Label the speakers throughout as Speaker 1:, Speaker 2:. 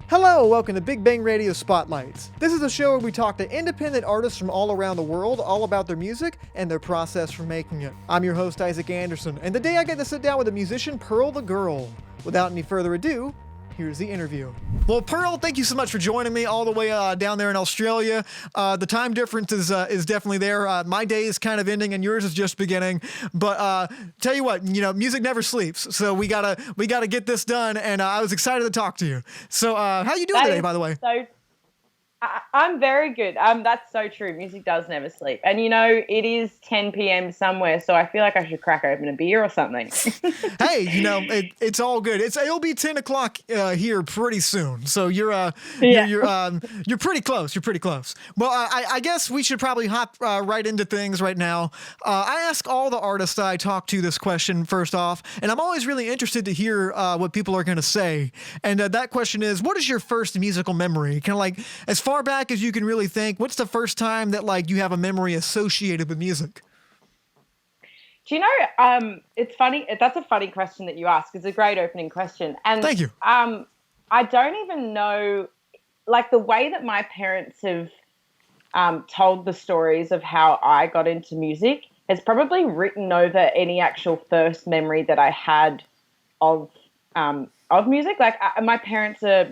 Speaker 1: Hello, welcome to Big Bang Radio Spotlights. This is a show where we talk to independent artists from all around the world, all about their music and their process for making it. I'm your host, Isaac Anderson, and today I get to sit down with the musician Pearl the Girl. Without any further ado, here's the interview. Well, Pearl, thank you so much for joining me all the way down there in Australia. The time difference is definitely there. My day is kind of ending and yours is just beginning. But tell you what, music never sleeps. So we gotta get this done. And I was excited to talk to you. So how you doing today, by the way?
Speaker 2: I'm very good. That's so true. Music does never sleep. And it is 10 p.m. somewhere, so I feel like I should crack open a beer or something.
Speaker 1: Hey, it's all good. It'll be 10 o'clock here pretty soon. So you're pretty close. You're pretty close. Well, I guess we should probably hop right into things right now. I ask all the artists that I talk to this question first off, and I'm always really interested to hear what people are going to say. And that question is, what is your first musical memory? Kind of like as far back as you can really think, what's the first time that like you have a memory associated with music?
Speaker 2: Do you know, it's funny. That's a funny question that you ask. It's a great opening question. And
Speaker 1: thank you.
Speaker 2: I don't even know, like the way that my parents have told the stories of how I got into music has probably written over any actual first memory that I had of music. Like my parents are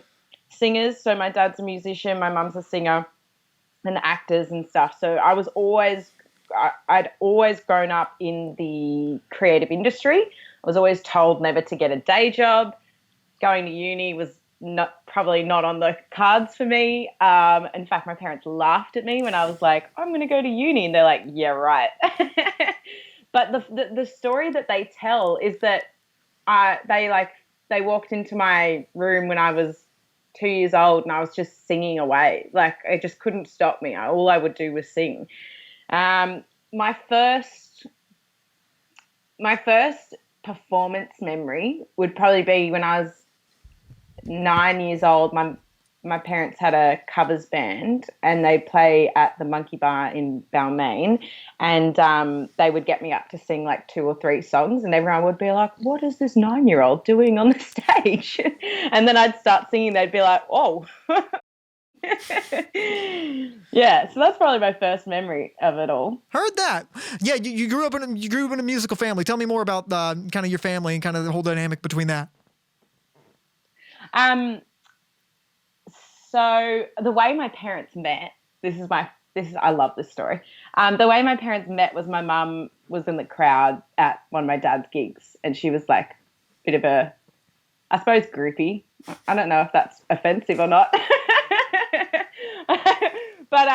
Speaker 2: singers, so my dad's a musician, my mum's a singer, and actors and stuff. So I'd always grown up in the creative industry. I was always told never to get a day job. Going to uni was probably not on the cards for me. In fact, my parents laughed at me when I was like, I'm going to go to uni, and they're like, yeah, right. But the story that they tell is that they walked into my room when I was 2 years old and I was just singing away. Like it just couldn't stop me. All I would do was sing. My first performance memory would probably be when I was 9 years old. My parents had a covers band and they play at the Monkey Bar in Balmain, and they would get me up to sing like 2 or 3 songs, and everyone would be like, what is this 9-year-old doing on the stage? And then I'd start singing, they'd be like, oh. Yeah, so that's probably my first memory of it all.
Speaker 1: Heard that. Yeah, you grew up in a musical family. Tell me more about kind of your family and kind of the whole dynamic between that.
Speaker 2: So the way my parents met, I love this story. The way my parents met was my mum was in the crowd at one of my dad's gigs, and she was like a bit of a, I suppose, groupie. I don't know if that's offensive or not. But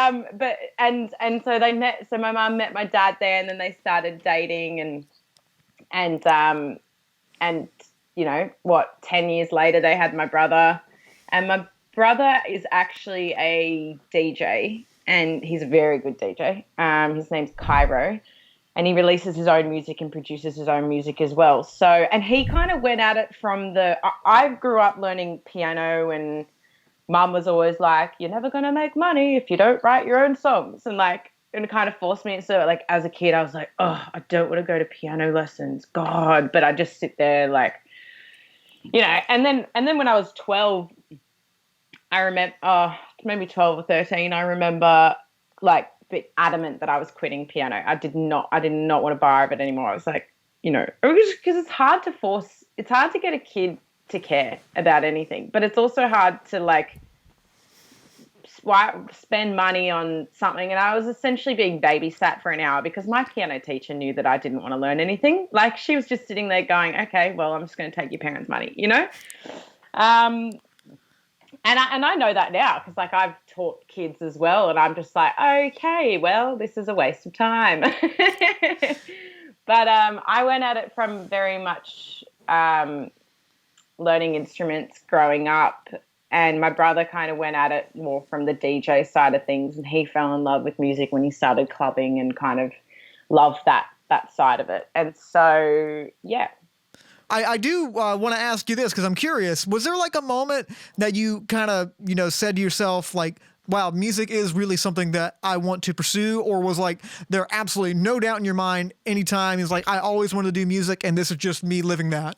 Speaker 2: so they met. So my mum met my dad there, and then they started dating, and 10 years later they had my brother, and my brother is actually a DJ, and he's a very good DJ. His name's Cairo, and he releases his own music and produces his own music as well. So, and he kind of went at it from I grew up learning piano, and mum was always like, you're never going to make money if you don't write your own songs. And it kind of forced me. So like as a kid, I was like, oh, I don't want to go to piano lessons. God. But I just sit there like, and then when I was 12, I remember, maybe 12 or 13, I remember like a bit adamant that I was quitting piano. I did not want to bar of it anymore. I was like, because it's hard to get a kid to care about anything, but it's also hard to like spend money on something. And I was essentially being babysat for an hour because my piano teacher knew that I didn't want to learn anything. Like she was just sitting there going, okay, well, I'm just going to take your parents' money, And I know that now because like I've taught kids as well, and I'm just like, okay, well, this is a waste of time. But I went at it from very much learning instruments growing up, and my brother kind of went at it more from the DJ side of things, and he fell in love with music when he started clubbing and kind of loved that side of it. And so, yeah.
Speaker 1: I do want to ask you this because I'm curious. Was there like a moment that you kind of, said to yourself like, wow, music is really something that I want to pursue? Or was like, there absolutely no doubt in your mind anytime is like, I always wanted to do music and this is just me living that?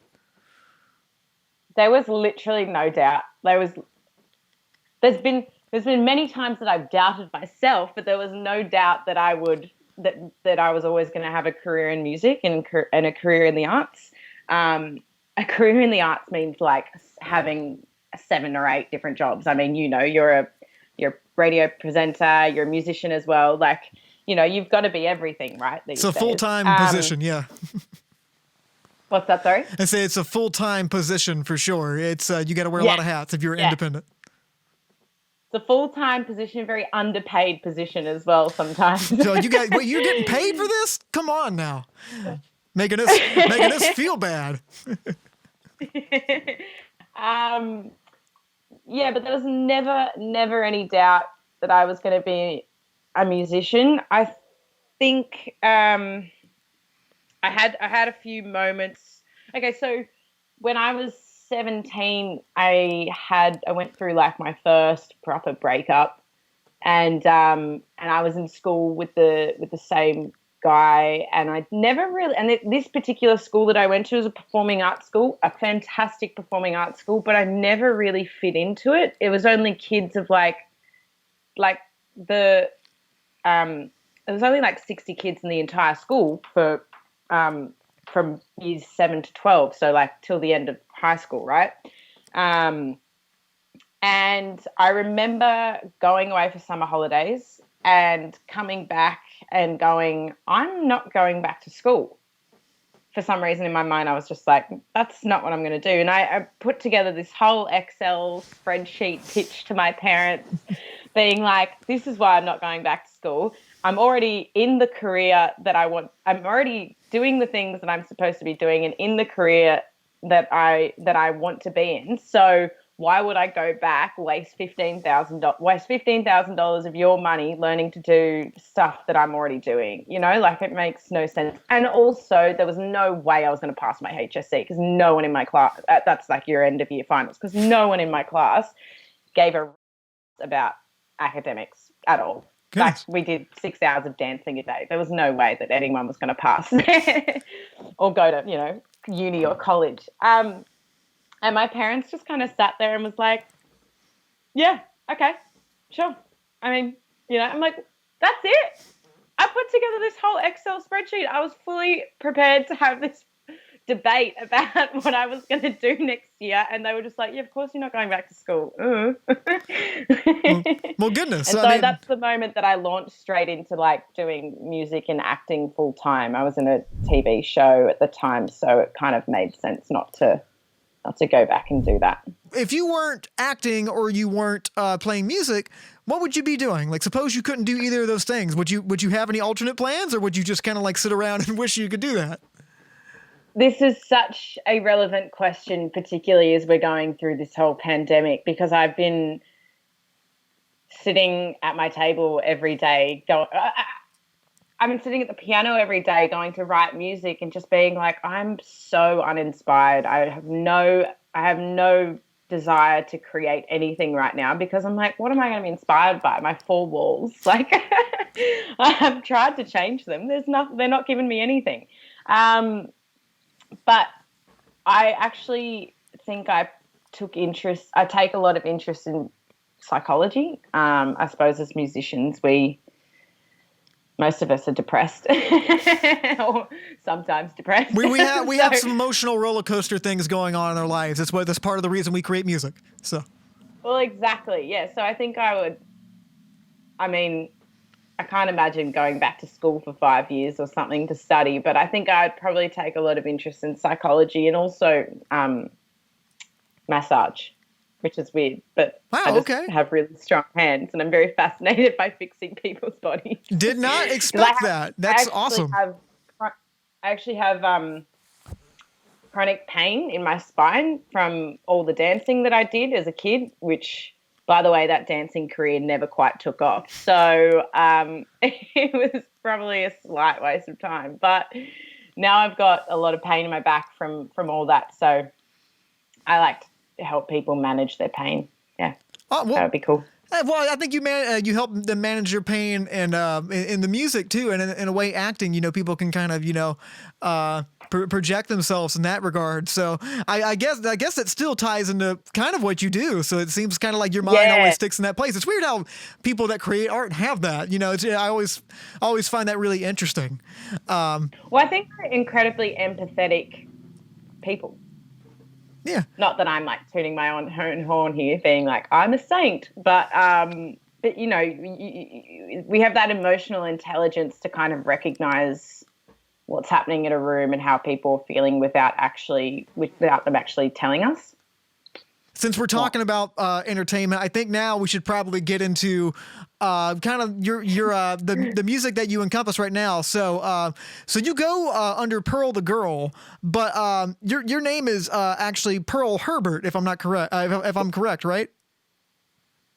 Speaker 2: There was literally no doubt. there's been many times that I've doubted myself, but there was no doubt that that I was always going to have a career in music and a career in the arts. A career in the arts means like having 7 or 8 different jobs. I mean, you're a radio presenter, you're a musician as well. Like, you've got to be everything, right?
Speaker 1: It's a full-time position, yeah.
Speaker 2: What's that, sorry?
Speaker 1: I say it's a full-time position for sure. It's you got to wear a lot of hats if you're independent.
Speaker 2: It's a full-time position, very underpaid position as well sometimes.
Speaker 1: So you're getting paid for this? Come on now. Making us feel bad.
Speaker 2: Yeah, but there was never any doubt that I was going to be a musician. I think I had a few moments. Okay, so when I was 17, I went through like my first proper breakup, and I was in school with the same guy, and I never really, and this particular school that I went to was a performing arts school, a fantastic performing arts school, but I never really fit into it. It was only kids of it was only like 60 kids in the entire school from years 7 to 12, so like till the end of high school, right? And I remember going away for summer holidays and coming back and going, I'm not going back to school. For some reason in my mind, I was just like, that's not what I'm going to do. And I put together this whole Excel spreadsheet pitch to my parents being like, this is why I'm not going back to school. I'm already in the career that I want. I'm already doing the things that I'm supposed to be doing and in the career that I want to be in. So why would I go back, waste $15,000 of your money learning to do stuff that I'm already doing? Like, it makes no sense. And also, there was no way I was going to pass my HSC because no one in my class, that's like your end of year finals, because no one in my class gave a about academics at all. Like, we did 6 hours of dancing a day. There was no way that anyone was going to pass or go to, uni or college. And my parents just kind of sat there and was like, yeah, okay, sure. I mean, I'm like, that's it. I put together this whole Excel spreadsheet. I was fully prepared to have this debate about what I was going to do next year. And they were just like, yeah, of course you're not going back to school.
Speaker 1: Well, goodness.
Speaker 2: And so that's the moment that I launched straight into like doing music and acting full time. I was in a TV show at the time, so it kind of made sense not to go back and do that.
Speaker 1: If you weren't acting or you weren't playing music, what would you be doing? Like, suppose you couldn't do either of those things. Would you have any alternate plans, or would you just kind of like sit around and wish you could do that?
Speaker 2: This is such a relevant question, particularly as we're going through this whole pandemic, because I've been sitting at my table every day I've been sitting at the piano every day going to write music and just being like, I'm so uninspired. I have no desire to create anything right now, because I'm like, what am I going to be inspired by? My 4 walls. Like, I've tried to change them. They're not giving me anything. But I actually think I take a lot of interest in psychology. I suppose as musicians, most of us are depressed or sometimes depressed.
Speaker 1: We have some emotional roller coaster things going on in our lives. That's part of the reason we create music. So.
Speaker 2: Well, exactly. Yeah. So I think I can't imagine going back to school for 5 years or something to study, but I think I'd probably take a lot of interest in psychology and also massage, which is weird, but I just have really strong hands and I'm very fascinated by fixing people's bodies.
Speaker 1: Did not expect that. That's awesome.
Speaker 2: I actually have chronic pain in my spine from all the dancing that I did as a kid, which, by the way, that dancing career never quite took off. So it was probably a slight waste of time. But now I've got a lot of pain in my back from all that. So I like to help people manage their pain. Yeah.
Speaker 1: Oh, well,
Speaker 2: that would be cool.
Speaker 1: Well, I think you help them manage their pain, and in the music too, and in a way, acting. People can kind of project themselves in that regard. So I guess it still ties into kind of what you do. So it seems kind of like your mind always
Speaker 2: Yeah.
Speaker 1: sticks in that place. It's weird how people that create art have that. I always find that really interesting.
Speaker 2: Well, I think we're incredibly empathetic people.
Speaker 1: Yeah.
Speaker 2: Not that I'm like tooting my own horn here, being like I'm a saint, but we have that emotional intelligence to kind of recognize what's happening in a room and how people are feeling without them actually telling us.
Speaker 1: Since we're talking about entertainment, I think now we should probably get into kind of the music that you encompass right now. So you go under Pearl the Girl, but your name is actually Pearl Herbert, if I'm not correct. If I'm correct, right?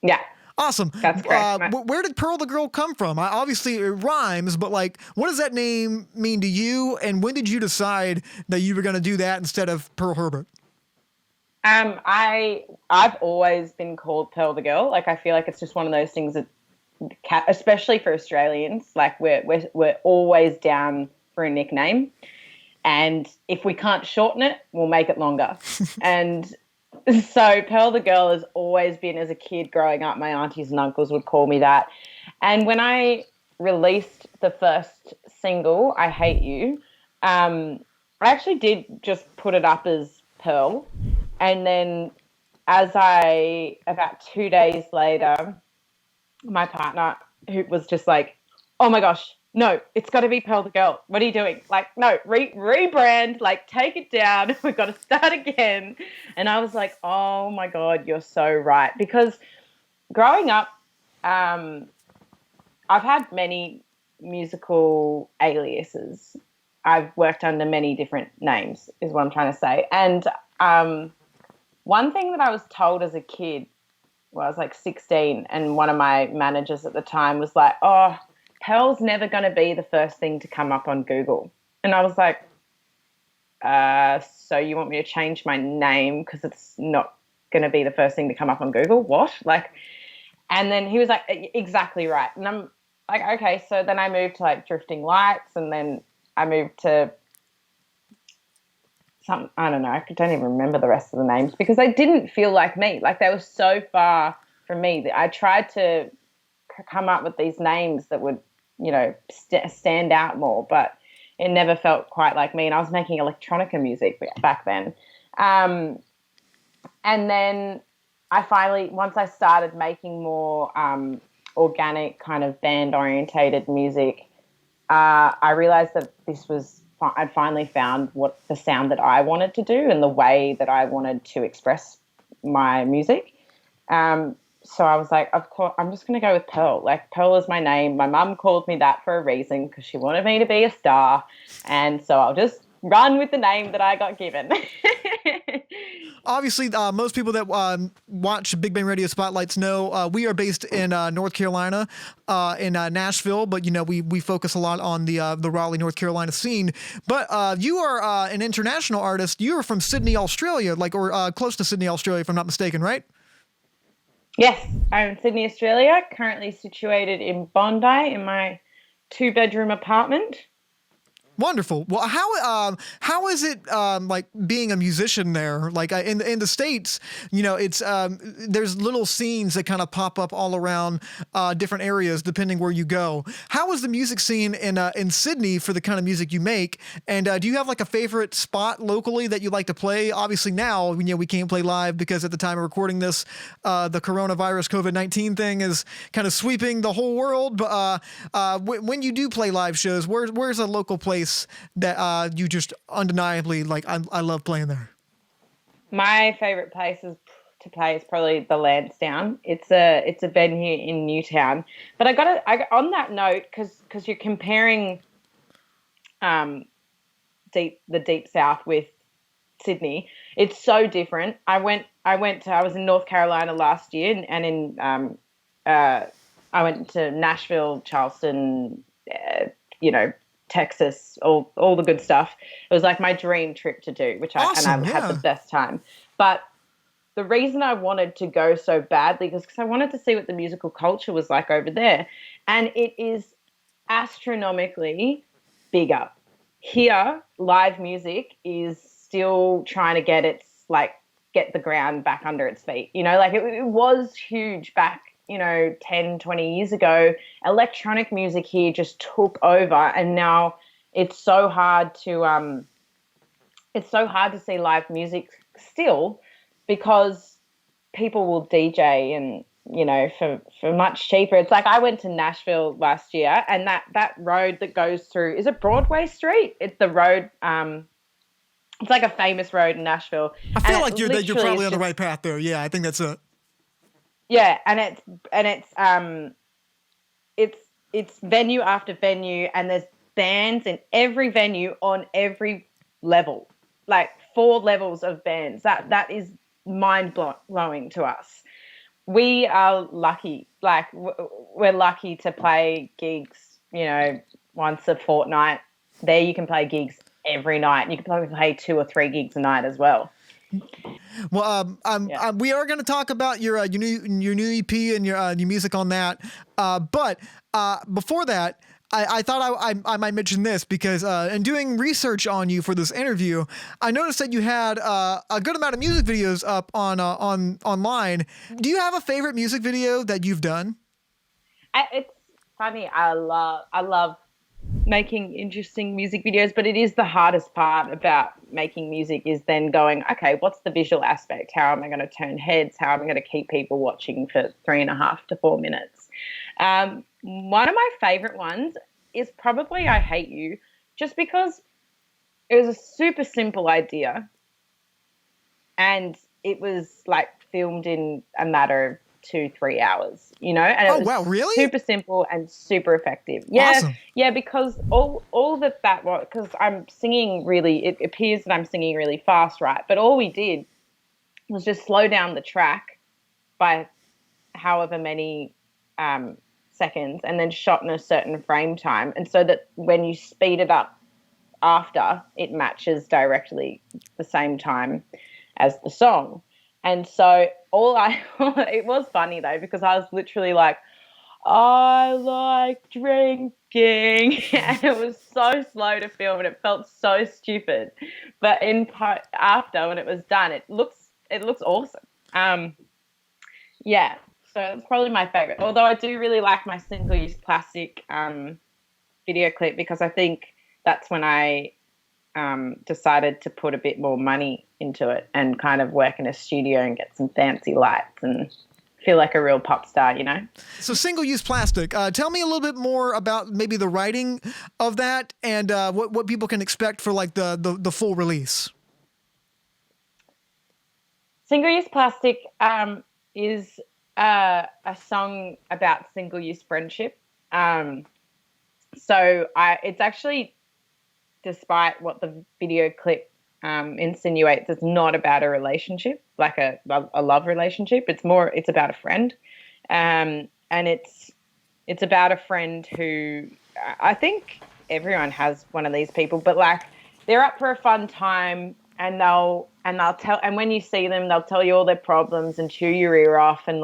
Speaker 2: Yeah.
Speaker 1: Awesome.
Speaker 2: That's correct.
Speaker 1: Where did Pearl the Girl come from? Obviously, it rhymes, but like, what does that name mean to you? And when did you decide that you were going to do that instead of Pearl Herbert?
Speaker 2: I've always been called Pearl the Girl. Like, I feel like it's just one of those things that, especially for Australians, like we're always down for a nickname, and if we can't shorten it, we'll make it longer. And so Pearl the Girl has always been, as a kid growing up, my aunties and uncles would call me that. And when I released the first single, I Hate You, I actually did just put it up as Pearl. And then about 2 days later, my partner, who was just like, oh my gosh, no, it's got to be Pearl the Girl. What are you doing? Like, no, rebrand, like take it down. We've got to start again. And I was like, oh my God, you're so right. Because growing up, I've had many musical aliases. I've worked under many different names, is what I'm trying to say. And one thing that I was told as a kid, I was like 16, and one of my managers at the time was like, oh, Pearl's never going to be the first thing to come up on Google. And I was like, so you want me to change my name because it's not going to be the first thing to come up on Google? What? And then he was like, exactly right. And I'm like, okay. So then I moved to like Drifting Lights, and then I moved to I don't know, I don't even remember the rest of the names because they didn't feel like me. Like, they were so far from me. I tried to come up with these names that would, stand out more, but it never felt quite like me. And I was making electronica music back then. And then once I started making more organic kind of band-orientated music, I realized that I'd finally found what the sound that I wanted to do and the way that I wanted to express my music. So I was like, of course, I'm just going to go with Pearl. Like, Pearl is my name. My mum called me that for a reason because she wanted me to be a star. And so I'll just run with the name that I got given.
Speaker 1: Obviously, most people that watch Big Bang Radio Spotlights know we are based in North Carolina, in Nashville, but we focus a lot on the Raleigh, North Carolina scene. But you are an international artist. You are from Sydney, Australia, or close to Sydney, Australia, if I'm not mistaken, right?
Speaker 2: Yes, I'm in Sydney, Australia, currently situated in Bondi in my 2-bedroom apartment.
Speaker 1: Wonderful. Well, how is it like being a musician there? Like in the States, it's there's little scenes that kind of pop up all around different areas depending where you go. How is the music scene in Sydney for the kind of music you make? And do you have like a favorite spot locally that you like to play? Obviously now, we can't play live because at the time of recording this, the coronavirus COVID-19 thing is kind of sweeping the whole world. But when you do play live shows, where's a local place that you just undeniably like? I love playing there. My
Speaker 2: favorite places to play is probably the Lansdowne. It's a venue in Newtown. But I on that note, because you're comparing the deep south with Sydney, it's so different. I was in North Carolina last year, and I went to Nashville, Charleston, Texas, all the good stuff. It was like my dream trip to do,
Speaker 1: awesome,
Speaker 2: I had the best time. But the reason I wanted to go so badly was because I wanted to see what the musical culture was like over there. And it is astronomically bigger. Here, live music is still trying to get the ground back under its feet. Like it was huge back, 10, 20 years ago. Electronic music here just took over, and now it's so hard to see live music still, because people will DJ and for much cheaper. It's like I went to Nashville last year, and that road that goes through, is it Broadway Street? It's the road. It's like a famous road in Nashville.
Speaker 1: I feel like you're probably on the right path there. Yeah, I think that's it.
Speaker 2: Yeah, and it's venue after venue, and there's bands in every venue on every level, like 4 levels of bands. That is mind blowing to us. We are lucky. Like we're lucky to play gigs, once a fortnight. There you can play gigs every night. You can probably play 2 or 3 gigs a night as well.
Speaker 1: Well, we are going to talk about your new EP and your music on that. But before that, I thought I might mention this because in doing research on you for this interview, I noticed that you had a good amount of music videos up on online. Do you have a favorite music video that you've done?
Speaker 2: It's funny. I love making interesting music videos, but it is the hardest part about making music, is then going, okay, what's the visual aspect? How am I going to turn heads? How am I going to keep people watching for 3.5 to 4 minutes? One of my favorite ones is probably I Hate You, just because it was a super simple idea, and it was like filmed in a matter of 2-3 hours, and it was
Speaker 1: wow, really?
Speaker 2: super simple and super effective. Yeah,
Speaker 1: awesome.
Speaker 2: Yeah, because all that was, because I'm singing really, it appears that I'm singing really fast, right? But all we did was just slow down the track by however many seconds, and then shot in a certain frame time, and so that when you speed it up after, it matches directly the same time as the song. And so it was funny though, because I was literally like, I like drinking, and it was so slow to film, and it felt so stupid. But after, when it was done, it looks awesome. Yeah, so it's probably my favorite. Although I do really like my single-use plastic video clip, because I think that's when I decided to put a bit more money into it and kind of work in a studio and get some fancy lights and feel like a real pop star,
Speaker 1: So single-use plastic, tell me a little bit more about maybe the writing of that and what people can expect for like the full release.
Speaker 2: Single-use plastic is a song about single-use friendship. So it's actually, despite what the video clip insinuates, it's not about a relationship, like a love relationship. It's about a friend. And it's about a friend who, I think everyone has one of these people, but like they're up for a fun time, and they'll tell, and when you see them, they'll tell you all their problems and chew your ear off, and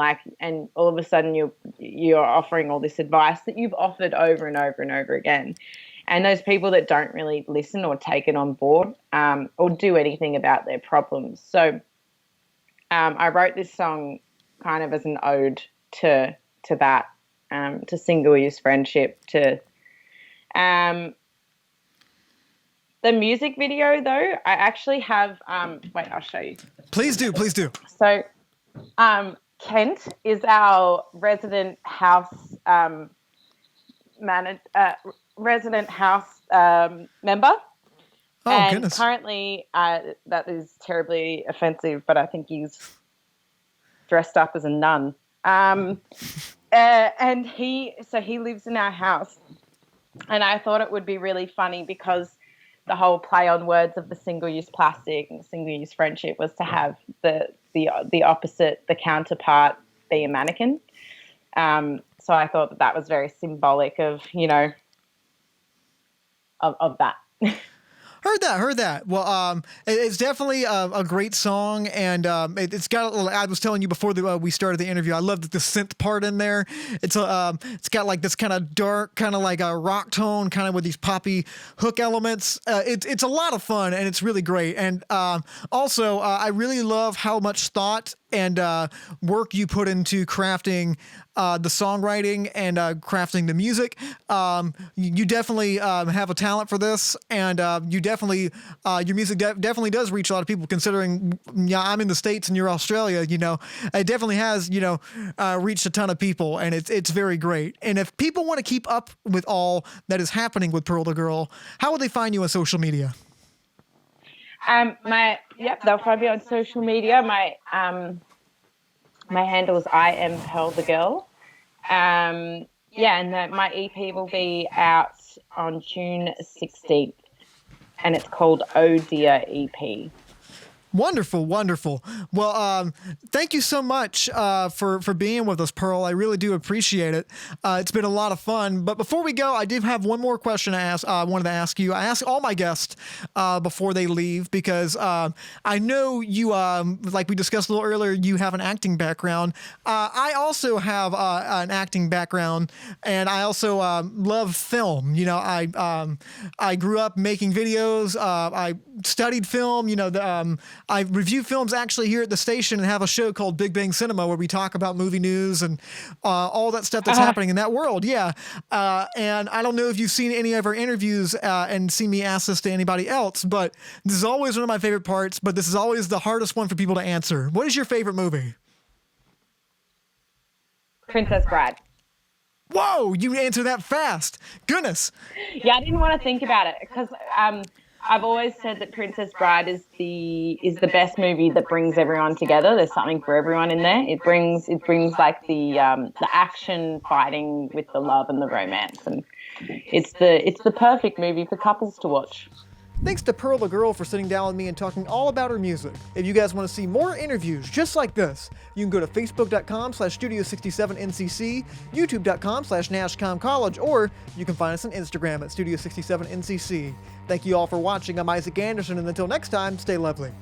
Speaker 2: all of a sudden you're offering all this advice that you've offered over and over and over again. And those people that don't really listen or take it on board, or do anything about their problems. So I wrote this song kind of as an ode to that, to single-use friendship. To the music video, though, I actually have. Wait, I'll show you.
Speaker 1: Please do.
Speaker 2: So Kent is our resident house member.
Speaker 1: Oh,
Speaker 2: and
Speaker 1: goodness.
Speaker 2: Currently, that is terribly offensive, but I think he's dressed up as a nun. And he lives in our house, and I thought it would be really funny, because the whole play on words of the single-use plastic and single-use friendship was to have the opposite, the counterpart, be a mannequin. So I thought that was very symbolic of, of that.
Speaker 1: Heard that. Well, it's definitely a great song, and it's got a little. I was telling you before we started the interview, I love the synth part in there. It's got like this kind of dark, kind of like a rock tone, kind of with these poppy hook elements. It's a lot of fun, and it's really great. And also, I really love how much thought and work you put into crafting the songwriting and crafting the music. You definitely have a talent for this, and you definitely your music definitely does reach a lot of people. Considering I'm in the States and you're Australia, it definitely has reached a ton of people, and it's very great. And if people want to keep up with all that is happening with Pearl the Girl, how would they find you on social media?
Speaker 2: They'll find me on social media. My handle is I am Pearl the Girl. And my EP will be out on June 16th, and it's called Oh Dear EP.
Speaker 1: Wonderful. Well, thank you so much for being with us, Pearl. I really do appreciate it. It's been a lot of fun. But before we go, I did have one more question I wanted to ask you. I ask all my guests before they leave because I know you, like we discussed a little earlier, you have an acting background. I also have an acting background, and I also love film. I grew up making videos. I studied film. I review films actually here at the station and have a show called Big Bang Cinema where we talk about movie news and all that stuff that's happening in that world. Yeah. And I don't know if you've seen any of our interviews and seen me ask this to anybody else, but this is always one of my favorite parts, but this is always the hardest one for people to answer. What is your favorite movie?
Speaker 2: Princess Bride.
Speaker 1: Whoa, you answer that fast. Goodness.
Speaker 2: Yeah, I didn't want to think about it because I've always said that Princess Bride is the best movie that brings everyone together. There's something for everyone in there. It brings like the action fighting with the love and the romance, and it's the perfect movie for couples to watch.
Speaker 1: Thanks to Pearl the Girl for sitting down with me and talking all about her music. If you guys want to see more interviews just like this, you can go to facebook.com/Studio67NCC, youtube.com/NashComCollege, or you can find us on Instagram at Studio67NCC. Thank you all for watching. I'm Isaac Anderson, and until next time, stay lovely.